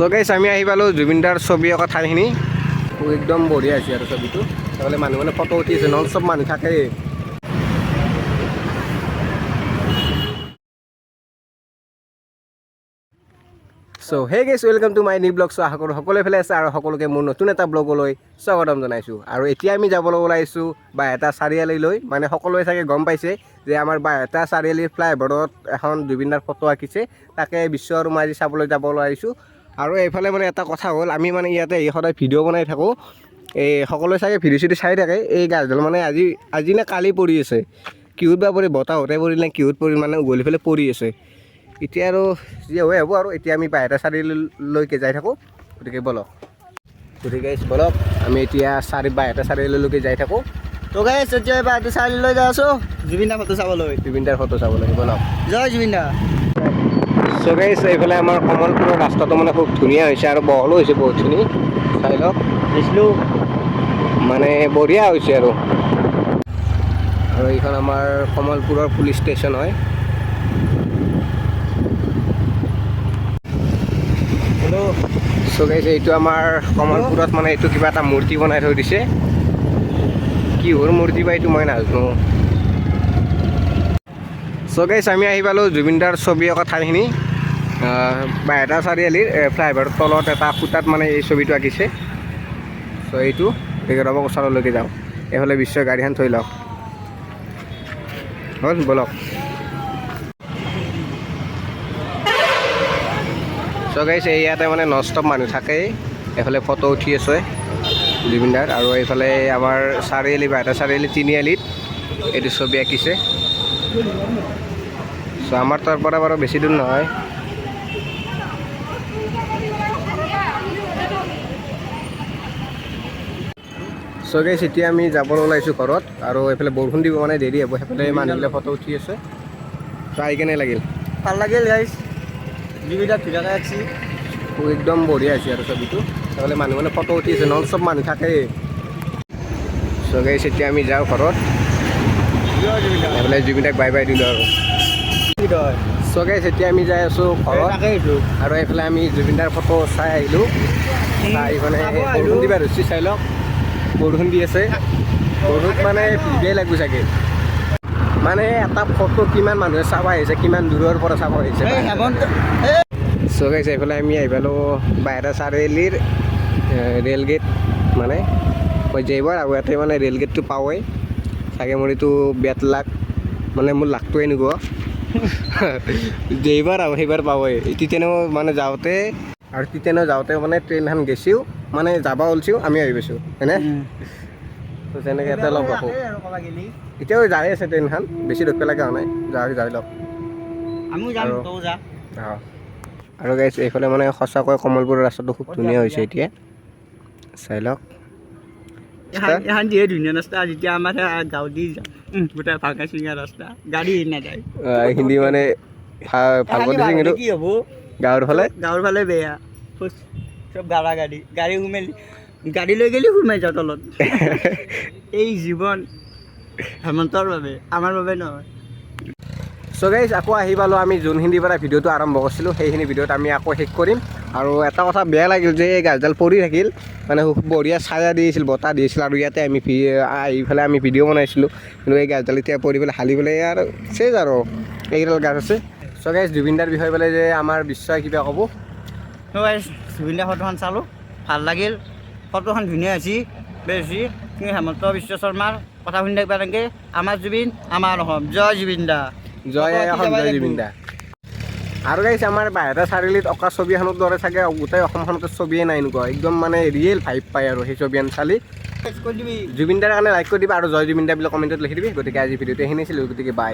So guys আমি আহি পালো জুবিনদাৰ ছবি অকা ঠাইখিনি একদম বঢ়িয়া হৈছে আৰু ছবিটো তাহলে মানুহ মানে ফটো উঠি আছে নন সব মানুহ থাকে so hey guys welcome to my new blog so আশা কৰোঁ সকলোৱে ভালে আছে আৰু সকলোকে মোৰ নতুন এটা ব্লগলৈ স্বাগতম জনাইছোঁ আৰু এতিয়া আমি যাবলৈ ওলাইছোঁ বাইহাটা চাৰিআলিলৈ মানে সকলোৱে চাগে গম পাইছে যে আমাৰ বাইহাটা চাৰিআলিৰ ফ্লাইঅভাৰত এখন জুবিনদাৰ ফটো আঁকিছে তাকে বিশ্ব আৰু মই আজি চাবলৈ যাব ওলাইছোঁ আৰু এইফালে মানে এটা কথা হ'ল আমি মানে ইয়াতে সদায় ভিডিঅ' বনাই থাকোঁ এই সকলোৱে চাগে ভিডিঅ' চিডিঅ' চাই থাকে এই গাছডাল মানে আজি নে কালি পৰি আছে কিহত বা পৰি বতাহতে পৰিল নে কিহত পৰিল মানে উঘলি পেলাই পৰি আছে এতিয়া আৰু যি হয় হ'ব আৰু এতিয়া আমি বাইহাটা চাৰিআলিলৈকে যাই থাকোঁ গতিকে বলক আমি এতিয়া বাইহাটা চাৰিআলিলৈকে যাই থাকোঁ তো গাইছ এতিয়া বাইহাটা চাৰিআলিলৈ যাই আছোঁ জুবিনদাৰ ফটো চাবলৈ বলক জয় জুবিনদা। চ' গাইছ এইফালে আমাৰ কমলপুৰৰ ৰাস্তাটো মানে খুব ধুনীয়া হৈছে আৰু বহলো হৈছে বহুতখিনি চাই লওক দেখিলোঁ মানে বঢ়িয়া হৈছে আৰু এইখন আমাৰ কমলপুৰৰ পুলিচ ষ্টেচন হয় চ' গাইছ এইটো আমাৰ কমলপুৰত মানে এইটো কিবা এটা মূৰ্তি বনাই থৈ দিছে কিহৰ মূৰ্তি বা এইটো মই নাজানো চ' গাইছ আমি আহি পালোঁ জুবিনদাৰ ছবি অকা ঠাইখিনি বাইহাটা চাৰিআলিৰ ফ্লাইঅভাৰৰ তলত এটা খুঁটাত মানে এই ছবিটো আঁকিছে চ' এইটো গতিকে ৰ'ব ওচৰলৈকে যাওঁ এইফালে বিশ্ব গাড়ীখন থৈ লওক হ'ল বলক চ' গাইছ ইয়াতে মানে নন ষ্টপ মানুহ থাকেই এইফালে ফটো উঠি আছে জুবিনদাৰ আৰু এইফালে আমাৰ চাৰিআলি বাইহাটা চাৰিআলি তিনিআলিত এইটো ছবি আঁকিছে চ' আমাৰ তাৰ পৰা বাৰু বেছি দূৰ নহয় চ' গাইছ এতিয়া আমি যাবলৈ ওলাইছোঁ ঘৰত আৰু এইফালে বৰষুণ দিব মানে দেৰি হ'ব সেইফালে মানুহবিলাক ফটো উঠি আছে চ' আহি কেনে লাগিল ভাল লাগিল গাইছ জুবিনদাক ধুনীয়াকৈ আঁকিছে একদম বঢ়িয়া হৈছে আৰু ছবিটো তাহলে মানুহ মানে ফটো উঠি আছে নন সব মানুহ থাকেই চ' গাইছ এতিয়া আমি যাওঁ ঘৰত এইফালে জুবিনদাক বাই বাই দিলোঁ আৰু চ' গাইছ এতিয়া আমি যাই আছোঁ ঘৰত আৰু এইফালে আমি জুবিনদাৰ ফটো চাই আহিলোঁ চাই মানে বৰষুণ দিবা ধৰিছে চাই লওক বৰষুণ দি আছে বৰষুণ মানে ভিডিঅ'ই লাগিব চাগে মানে এটা ফটো কিমান মানুহে চাব আহিছে কিমান দূৰৰ পৰা চাব আহিছে চ' গাইছ এইফালে আমি আহি পালোঁ বাইহাটা চাৰিআলিৰ ৰেল গেট মানে মই যেইবাৰ আৰু ইয়াতে মানে ৰেল গেটটো পাওঁৱেই চাগে মোৰ এইটো বেট লাক মানে মোৰ লাকটোৱে এনেকুৱা যেইবাৰ আৰু সেইবাৰ পাওঁৱেই তিতেনেও মানে যাওঁতে আৰু তিতেনেও যাওঁতে মানে ট্ৰেইনখন গেছিও মানে যাব ওলছিও আমি আহি পাইছোঁ হয়নে তো তেনেকৈ ইয়াতে লগ ৰাখোঁ এতিয়াও যাই আছে ট্ৰেইনখন বেছি ৰখিব লগা হোৱা নাই যাই লওক আৰু গাইছ এইফালে মানে সঁচাকৈ কমলপুৰৰ ৰাস্তাটো খুব ধুনীয়া হৈছে এতিয়া চাই লওক এখন যিহে ধুনীয়া ৰাস্তা যেতিয়া আমাৰ গাঁও দি যাওঁ গোটেই ভালকৈ চিঙা ৰাস্তা গাড়ী নাযায় হিন্দী মানে ভালকৈ দিছে কিন্তু কি হ'ব গাঁৱৰ ফালে বেয়া চব গাড়ী সোমাই গাড়ী লৈ গ'লে সোমাই যাওঁ তলত এই জীৱন হেমন্তৰ বাবে আমাৰ বাবে নহয় চ' গাইছ আকৌ আহি পালোঁ আমি যোনখিনিৰ পৰা ভিডিঅ'টো আৰম্ভ কৰিছিলোঁ সেইখিনি ভিডিঅ'ত আমি আকৌ শেষ কৰিম আৰু এটা কথা বেয়া লাগিল যে এই গাছডাল পৰি থাকিল মানে বঢ়িয়া ছায়া দি আছিল বতাহ দি আছিল আৰু ইয়াতে আমি আহি পেলাই আমি ভিডিঅ' বনাইছিলোঁ কিন্তু এই গাছডাল এতিয়া পৰি পেলাই হালি পেলাই আৰু চেজ আৰু এইকেইডাল গাছ আছে চ' গাইছ জুবিনদাৰ বিষয়ে পেলাই যে আমাৰ বিশ্বই কিবা ক'ব জুবিনদাৰ ফটোখন চালোঁ ভাল লাগিল ফটোখন ধুনীয়া হৈছে বেছি হেমন্ত বিশ্ব শৰ্মাৰ কথা শুনি থাকিব লাগে আমাৰ জুবিন আমাৰ অসম জয় জুবিনদা জয় জুবিনদা আৰু গাইছ আমাৰ বাইহাটা চাৰিআলিত অঁকা ছবি এখনৰ দৰে চাগে গোটেই অসমখনতে ছবিয়ে নাই এনেকুৱা একদম মানে ৰিয়েল ভাইব পায় আৰু সেই ছবি চালি জুবিনদাৰ কাৰণে লাইক কৰি দিবা আৰু জয় জুবিনদা বুলি কমেণ্টত লিখি দিবি গতিকে আজি ভিডিঅ'টো এইখিনি আছিল গতিকে বাই